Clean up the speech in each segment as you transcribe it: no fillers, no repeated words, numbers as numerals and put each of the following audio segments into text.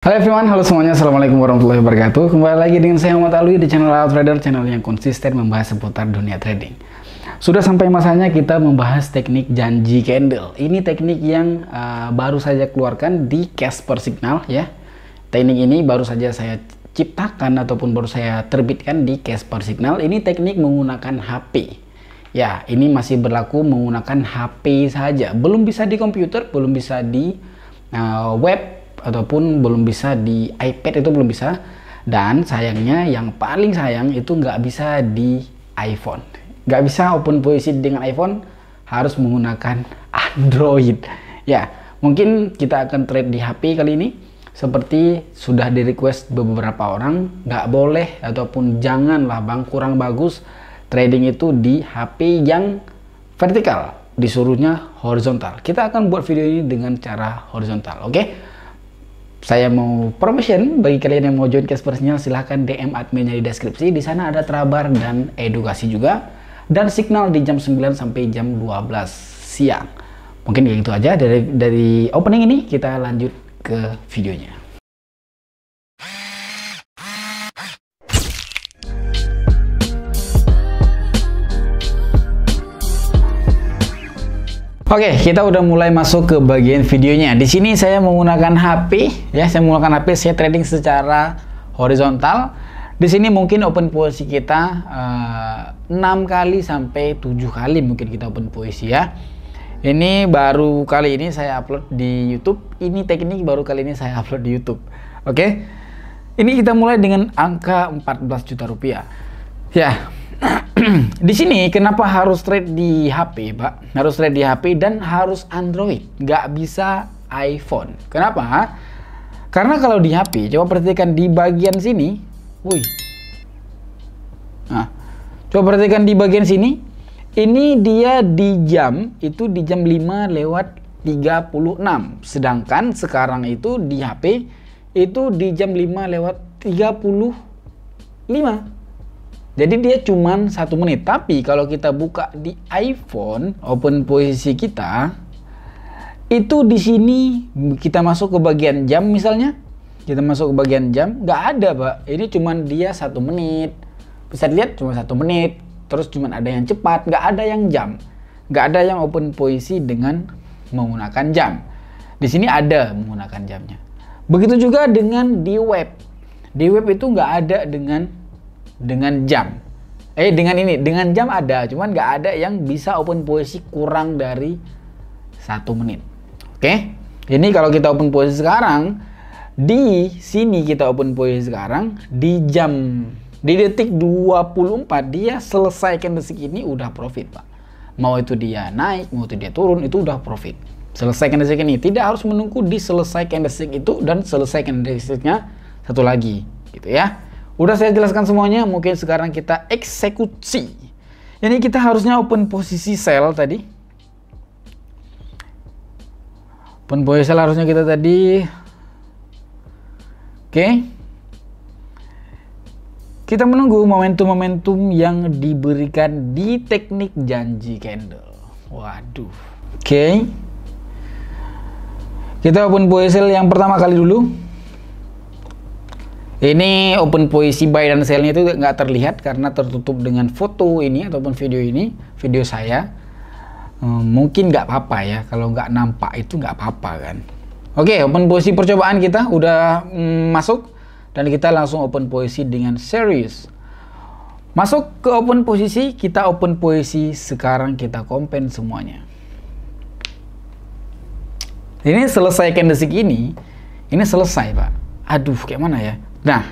Halo everyone, halo semuanya, assalamualaikum warahmatullahi wabarakatuh. Kembali lagi dengan saya Muhammad Alwi di channel Al Trader, channel yang konsisten membahas seputar dunia trading. Sudah sampai masanya kita membahas teknik janji candle. Ini teknik yang baru saja keluarkan di Casper Signal ya. Teknik ini baru saja saya ciptakan ataupun baru saya terbitkan di Casper Signal. Ini teknik menggunakan HP. Ya, ini masih berlaku menggunakan HP saja. Belum bisa di komputer, belum bisa di web, ataupun belum bisa di iPad, itu belum bisa. Dan sayangnya yang paling sayang itu nggak bisa di iPhone, nggak bisa open posisi dengan iPhone, harus menggunakan Android ya. Mungkin kita akan trade di HP kali ini seperti sudah di request beberapa orang. Nggak boleh ataupun janganlah bang, kurang bagus trading itu di HP yang vertikal, disuruhnya horizontal. Kita akan buat video ini dengan cara horizontal, oke? Saya mau promotion bagi kalian yang mau join Casper Signal, silahkan DM adminnya di deskripsi. Di sana ada trabar dan edukasi juga, dan signal di jam 9 sampai jam 12 siang. Mungkin kayak gitu aja dari opening ini. Kita lanjut ke videonya. Oke, kita udah mulai masuk ke bagian videonya. Di sini saya menggunakan HP ya, saya trading secara horizontal. Di sini mungkin open posisi kita 6 kali sampai 7 kali mungkin kita open posisi ya. Ini baru kali ini saya upload di YouTube. Ini teknik baru kali ini saya upload di YouTube. Oke. Ini kita mulai dengan angka 14 juta rupiah. Ya. Di sini kenapa harus trade di HP, Pak? Harus trade di HP dan harus Android, nggak bisa iPhone. Kenapa? Karena kalau di HP, coba perhatikan di bagian sini, wih. Nah, coba perhatikan di bagian sini, ini dia di jam itu di jam 5:36, sedangkan sekarang itu di HP itu di jam 5:35. Jadi dia cuman 1 menit. Tapi kalau kita buka di iPhone, open posisi kita itu di sini kita masuk ke bagian jam misalnya. Kita masuk ke bagian jam, nggak ada, Pak. Ini cuman dia 1 menit. Bisa dilihat cuma 1 menit. Terus cuman ada yang cepat, nggak ada yang jam. Nggak ada yang open posisi dengan menggunakan jam. Di sini ada menggunakan jamnya. Begitu juga dengan di web. Di web itu nggak ada dengan jam. Dengan jam ada, cuman nggak ada yang bisa open posisi kurang dari 1 menit. Oke, ini kalau kita open posisi sekarang, di sini kita open posisi sekarang di detik 24 dia selesai candlestick ini udah profit, Pak. Mau itu dia naik, mau itu dia turun, itu udah profit. Selesai candlestick ini, tidak harus menunggu di selesai candlestick itu dan selesai candlesticknya satu lagi, gitu ya. Udah saya jelaskan semuanya, mungkin sekarang kita eksekusi. Ini kita harusnya open posisi sell tadi. Open posisi sell harusnya kita tadi. Oke. Kita menunggu momentum-momentum yang diberikan di teknik janji candle. Waduh. Oke. Kita open posisi sell yang pertama kali dulu. Ini open posisi buy dan sell-nya itu nggak terlihat karena tertutup dengan foto ini ataupun video saya. Mungkin nggak apa-apa ya, kalau nggak nampak itu nggak apa-apa kan. Oke, open posisi percobaan kita udah masuk dan kita langsung open posisi dengan serius. Masuk ke open posisi, kita open posisi sekarang, kita compare semuanya. Ini selesai candlestick ini selesai, Pak. Aduh, kayak mana ya? Nah,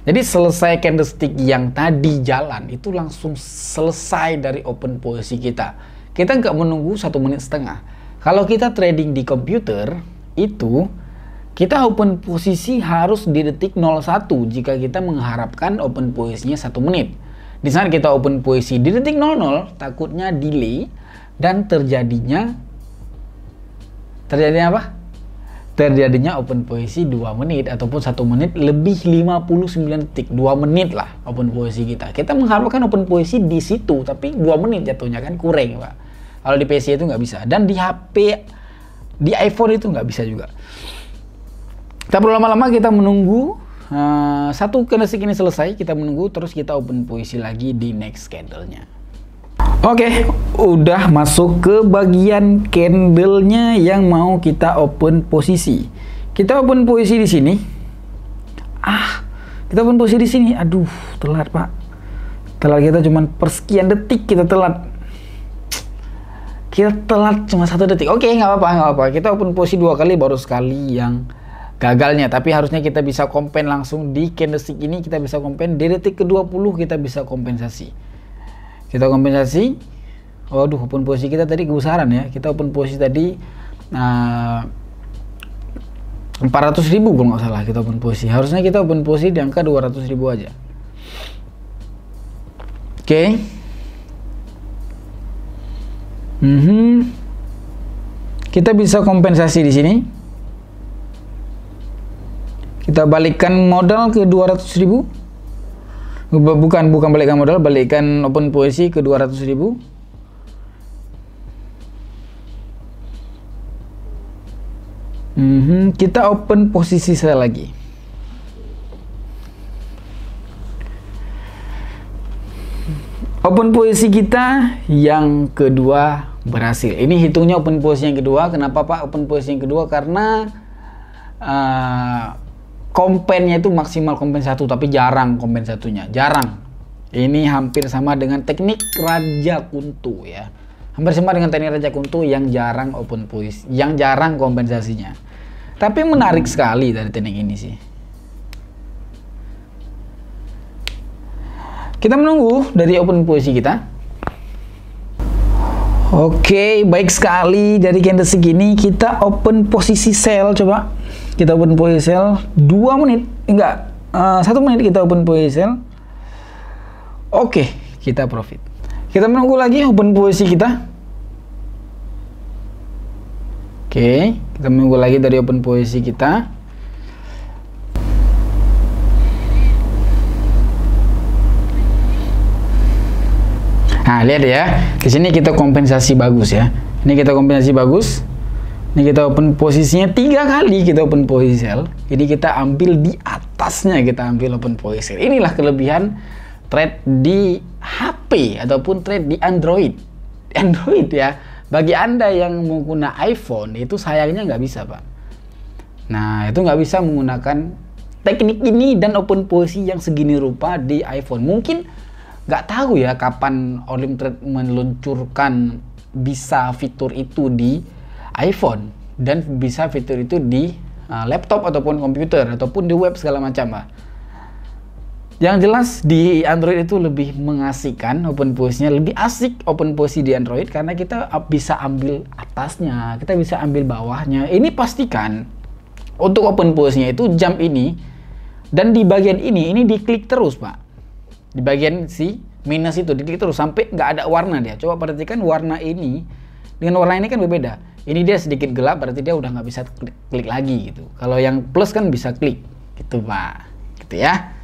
jadi selesai candlestick yang tadi jalan itu langsung selesai dari open posisi kita. Kita nggak menunggu 1,5 menit. Kalau kita trading di komputer itu kita open posisi harus di detik 01 jika kita mengharapkan open posisinya 1 menit. Di saat kita open posisi di detik 00 takutnya delay dan terjadinya apa? Terjadinya open posisi 2 menit ataupun 1 menit lebih 59 detik, 2 menit lah open posisi kita. Kita mengharapkan open posisi di situ, tapi 2 menit jatuhnya kan kurang, Pak. Kalau di PC itu nggak bisa, dan di HP, di iPhone itu nggak bisa juga. Tak perlu lama-lama, kita menunggu satu candlestick ini selesai, kita menunggu terus kita open posisi lagi di next candlenya. Oke, udah masuk ke bagian candlenya yang mau kita open posisi. Kita open posisi di sini. Kita open posisi di sini. Aduh, telat Pak. Telat kita cuman persekian detik kita telat. Kita telat cuma 1 detik. Oke, nggak apa-apa. Kita open posisi 2 kali, baru sekali yang gagalnya, tapi harusnya kita bisa kompen langsung di candlestick ini. Kita bisa kompen di detik ke-20, kita bisa kompensasi. Kita kompensasi. Waduh, open posisi kita tadi kebesaran ya. Kita open posisi tadi 400.000 kalau nggak salah kita open posisi. Harusnya kita open posisi di angka 200.000 aja. Oke. Kita bisa kompensasi di sini. Kita balikkan modal ke 200.000. Bukan balikkan modal, balikkan open posisi ke 200.000. Kita open posisi sekali lagi. Open posisi kita yang kedua berhasil. Ini hitungnya open posisi yang kedua. Kenapa Pak open posisi yang kedua? Karena kompennya itu maksimal kompen 1, tapi jarang kompen satunya, jarang. Ini hampir sama dengan teknik Raja Kuntu ya, hampir sama dengan teknik Raja Kuntu yang jarang open posisi, yang jarang kompensasinya. Tapi menarik sekali dari teknik ini sih. Kita menunggu dari open posisi kita. Oke, baik sekali. Dari candlestick ini kita open posisi sell, coba. Kita open posisi sell 2 menit, enggak, 1 menit kita open posisi sell. Oke, kita profit. Kita menunggu lagi open posisi kita. Oke, kita menunggu lagi dari open posisi kita. Nah, lihat ya. Di sini kita kompensasi bagus ya. Ini kita kompensasi bagus. Ini kita open posisinya 3 kali, kita open posisi sell. Jadi kita ambil di atasnya, kita ambil open posisi sell. Inilah kelebihan trade di HP ataupun trade di Android. Android ya. Bagi Anda yang menggunakan iPhone itu sayangnya nggak bisa Pak. Nah, itu nggak bisa menggunakan teknik ini dan open posisi yang segini rupa di iPhone. Mungkin nggak tahu ya kapan Olim Trade meluncurkan bisa fitur itu di iPhone dan bisa fitur itu di laptop ataupun komputer ataupun di web segala macam Pak. Yang jelas di Android itu lebih mengasihkan open posisinya, lebih asik open posisi di Android karena kita bisa ambil atasnya, kita bisa ambil bawahnya. Ini pastikan untuk open posisinya itu jam ini dan di bagian ini diklik terus Pak. Di bagian si minus itu diklik terus sampai nggak ada warna dia. Coba perhatikan warna ini dengan warna ini kan berbeda. Ini dia sedikit gelap, berarti dia udah nggak bisa klik lagi gitu. Kalau yang plus kan bisa klik gitu Pak, gitu ya.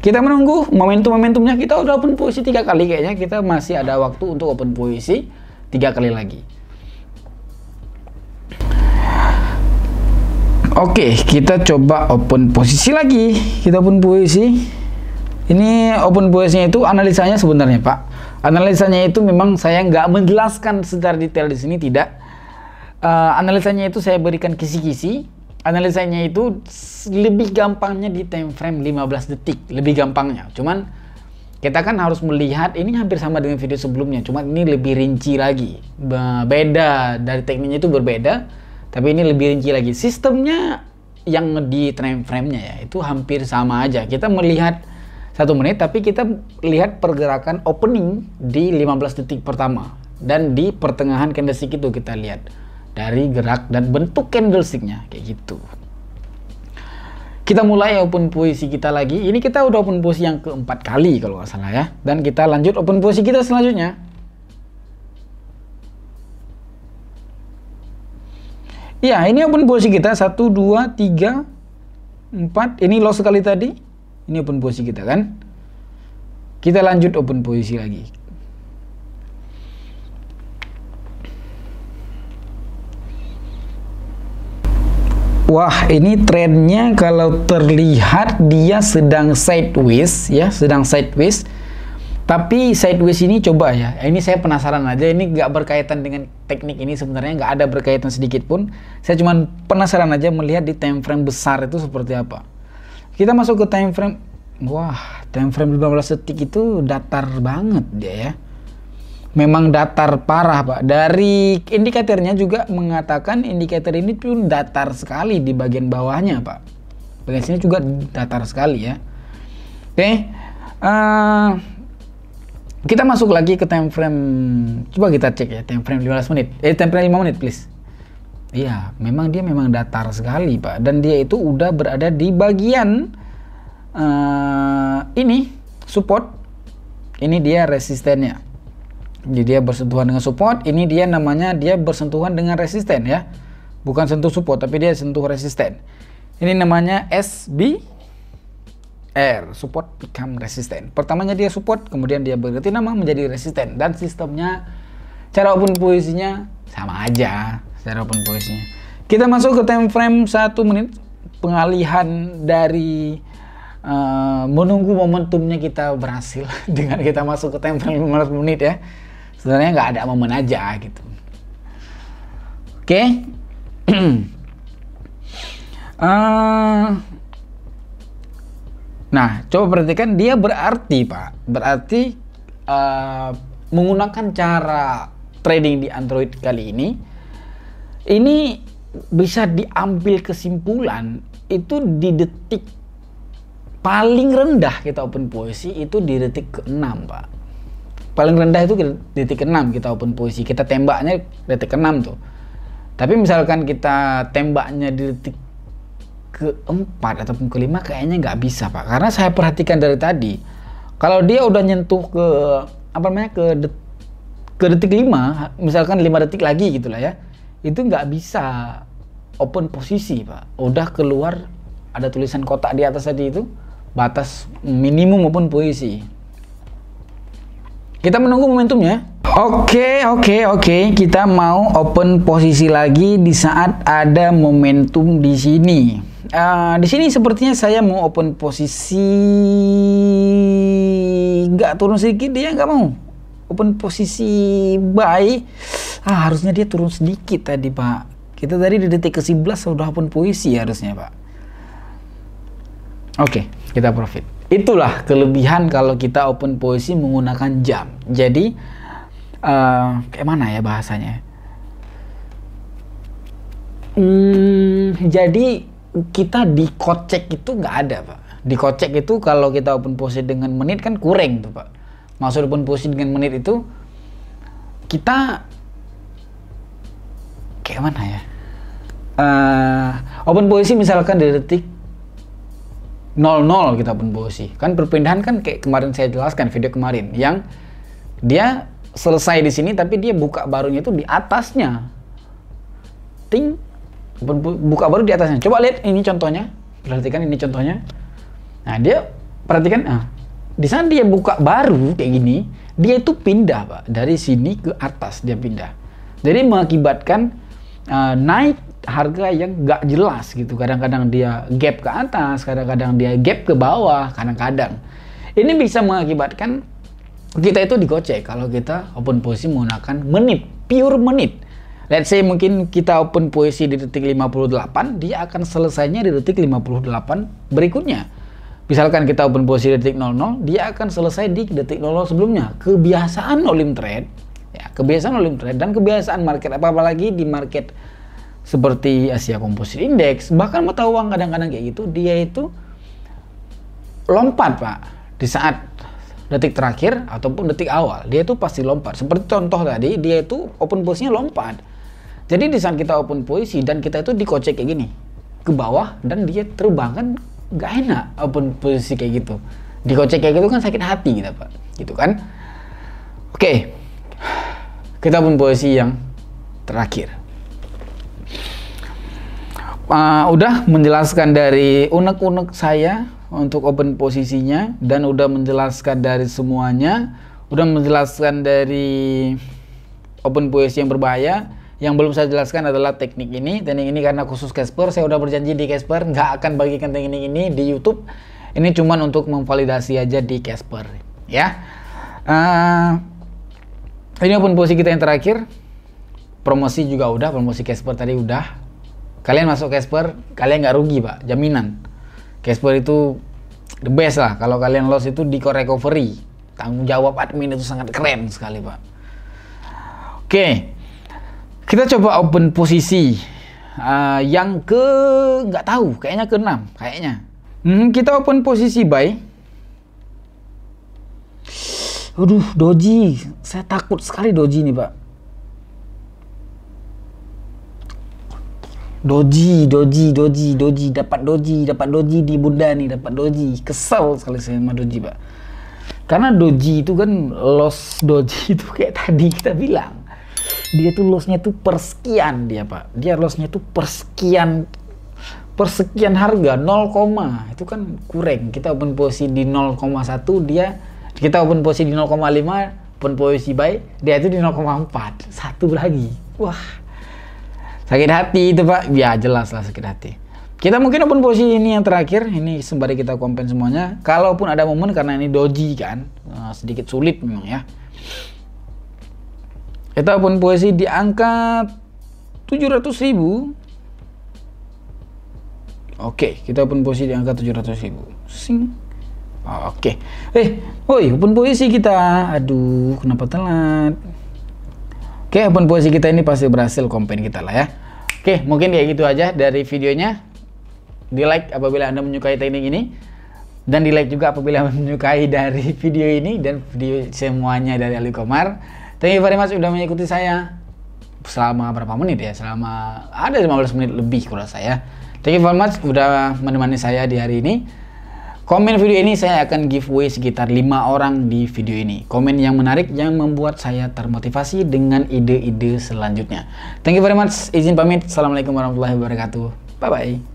Kita menunggu momentumnya. Kita udah open posisi 3 kali, kayaknya kita masih ada waktu untuk open posisi 3 kali lagi. Oke, kita coba open posisi lagi. Kita open posisi. Ini open posisinya itu analisanya sebenarnya Pak. Analisanya itu memang saya nggak menjelaskan secara detail di sini, tidak. Analisanya itu saya berikan kisi-kisi. Analisanya itu lebih gampangnya di time frame 15 detik, lebih gampangnya. Cuman kita kan harus melihat ini hampir sama dengan video sebelumnya, cuman ini lebih rinci lagi. Beda dari tekniknya itu berbeda, tapi ini lebih rinci lagi. Sistemnya yang di time frame-nya ya itu hampir sama aja. Kita melihat 1 menit, tapi kita lihat pergerakan opening di 15 detik pertama dan di pertengahan candlestick itu kita lihat dari gerak dan bentuk candlesticknya kayak gitu. Kita mulai open posisi kita lagi. Ini kita udah open posisi yang keempat kali kalau nggak salah ya, dan kita lanjut open posisi kita selanjutnya. Ya, ini open posisi kita 1, 2, 3, 4. Ini loss sekali tadi. Ini open posisi kita kan. Kita lanjut open posisi lagi. Wah, ini trennya kalau terlihat dia sedang sideways ya, sedang sideways. Tapi sideways ini coba ya, ini saya penasaran aja, ini nggak berkaitan dengan teknik ini sebenarnya, nggak ada berkaitan sedikit pun. Saya cuma penasaran aja melihat di time frame besar itu seperti apa. Kita masuk ke time frame, wah, time frame 15 detik itu datar banget dia ya. Memang datar parah Pak. Dari indikatornya juga mengatakan indikator ini pun datar sekali di bagian bawahnya Pak. Bagian sini juga datar sekali ya. Oke, kita masuk lagi ke time frame. Coba kita cek ya time frame 15 menit. Time frame 5 menit please. Iya, memang dia memang datar sekali Pak. Dan dia itu udah berada di bagian ini support. Ini dia resistennya. Jadi dia bersentuhan dengan support, ini dia namanya dia bersentuhan dengan resisten ya. Bukan sentuh support tapi dia sentuh resisten. Ini namanya SBR, support become resisten. Pertamanya dia support, kemudian dia berganti nama menjadi resisten, dan sistemnya cara open posisinya sama aja, cara open posisinya. Kita masuk ke time frame 1 menit, pengalihan dari menunggu momentumnya kita berhasil dengan kita masuk ke time frame 15 menit ya. Sebenarnya nggak ada momen aja gitu. Oke. Nah, coba perhatikan dia berarti Pak. Berarti menggunakan cara trading di Android kali ini bisa diambil kesimpulan itu di detik paling rendah kita open posisi itu di detik ke-6 Pak. Paling rendah itu detik ke-6 kita open posisi, kita tembaknya detik ke-6 tuh. Tapi misalkan kita tembaknya di detik ke-4 ataupun ke-5 kayaknya nggak bisa Pak, karena saya perhatikan dari tadi kalau dia udah nyentuh ke apa namanya ke detik 5, misalkan 5 detik lagi gitulah ya, itu nggak bisa open posisi Pak. Udah keluar ada tulisan kotak di atas tadi itu batas minimum open posisi. Kita menunggu momentumnya. Oke. Kita mau open posisi lagi di saat ada momentum di sini. Di sini sepertinya saya mau open posisi nggak turun sedikit, dia nggak mau. Open posisi buy. Harusnya dia turun sedikit tadi Pak. Kita tadi di detik ke-11 sudah open posisi harusnya Pak. Oke, kita profit. Itulah kelebihan kalau kita open posisi menggunakan jam. Jadi kayak mana ya bahasanya? Jadi kita dikocek itu nggak ada Pak. Dikocek itu kalau kita open posisi dengan menit kan kurang tuh Pak. Maksud open posisi dengan menit itu kita kayak mana ya? Open posisi misalkan di detik 00 kita open posisi. Kan perpindahan kan kayak kemarin saya jelaskan video kemarin yang dia selesai di sini tapi dia buka barunya itu di atasnya. Ting, buka baru di atasnya. Coba lihat ini contohnya. Perhatikan ini contohnya. Nah, dia perhatikan di sana dia buka baru kayak gini, dia itu pindah Pak, dari sini ke atas dia pindah. Jadi mengakibatkan naik harga yang nggak jelas gitu. Kadang-kadang dia gap ke atas, kadang-kadang dia gap ke bawah, kadang-kadang. Ini bisa mengakibatkan kita itu digocek kalau kita open posisi menggunakan menit, pure menit. Let's say mungkin kita open posisi di detik 58, dia akan selesainya di detik 58 berikutnya. Misalkan kita open posisi di detik 00, dia akan selesai di detik 00 sebelumnya. Kebiasaan Olim Trade, ya, kebiasaan Olim Trade dan kebiasaan market apalagi di market seperti Asia Composite Index, bahkan mata uang kadang-kadang kayak gitu, dia itu lompat Pak di saat detik terakhir ataupun detik awal, dia itu pasti lompat. Seperti contoh tadi, dia itu open posisinya lompat. Jadi di saat kita open posisi dan kita itu dikocek kayak gini ke bawah dan dia terbang, kan nggak enak open posisi kayak gitu. Dikocek kayak gitu kan sakit hati kita Pak, gitu kan. Oke, kita open posisi yang terakhir. Udah menjelaskan dari unek-unek saya untuk open posisinya, dan udah menjelaskan dari semuanya, udah menjelaskan dari open posisi yang berbahaya. Yang belum saya jelaskan adalah teknik ini. Teknik ini karena khusus Casper, saya udah berjanji di Casper nggak akan bagikan teknik ini di YouTube. Ini cuman untuk memvalidasi aja di Casper, ya. Ini open posisi kita yang terakhir. Promosi juga udah, promosi Casper tadi udah. Kalian masuk Casper, kalian nggak rugi, Pak, jaminan. Casper itu the best lah. Kalau kalian loss itu di recovery, tanggung jawab admin itu sangat keren sekali, Pak. Oke. Kita coba open posisi yang nggak tahu, kayaknya ke-6 kayaknya. Kita open posisi buy. Aduh, doji. Saya takut sekali doji nih, Pak. Doji, dapat doji di bunda nih, dapat doji. Kesel sekali saya sama doji, Pak. Karena doji itu kan loss doji itu kayak tadi kita bilang. Dia tuh lossnya tuh persekian dia, Pak. Dia lossnya tuh persekian harga 0, itu kan kurang. Kita open posisi di 0,1, kita open posisi di 0,5, open posisi buy, dia itu di 0,4, satu lagi. Wah, sakit hati itu, Pak. Ya jelas lah sakit hati. Kita mungkin open posisi ini yang terakhir, ini sembari kita kompen semuanya. Kalaupun ada momen karena ini doji kan, sedikit sulit memang ya. Kita open posisi di angka 700.000. Oke, kita open posisi di angka 700.000. Sing. Oke. Open posisi kita. Aduh, kenapa telat? Oke, open posisi kita ini pasti berhasil kompen kita lah ya. Oke, mungkin kayak gitu aja dari videonya. Di like apabila Anda menyukai teknik ini. Dan di like juga apabila menyukai dari video ini dan video semuanya dari Ali Komar. Thank you very much udah mengikuti saya selama berapa menit ya? Selama ada 15 menit lebih kurang saya. Thank you very much udah menemani saya di hari ini. Komen video ini saya akan giveaway sekitar 5 orang di video ini. Komen yang menarik yang membuat saya termotivasi dengan ide-ide selanjutnya. Thank you very much. Izin pamit. Assalamualaikum warahmatullahi wabarakatuh. Bye bye.